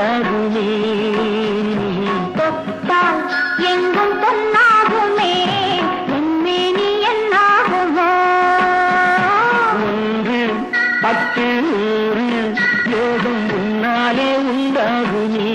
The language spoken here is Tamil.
உண்டாகுமே தொட்டால் எங்கும் பொன்னாகுமே உண்மேனி என்னாகுமோ 1 10 100 யோகம் உன்னாலே உண்டாகுமே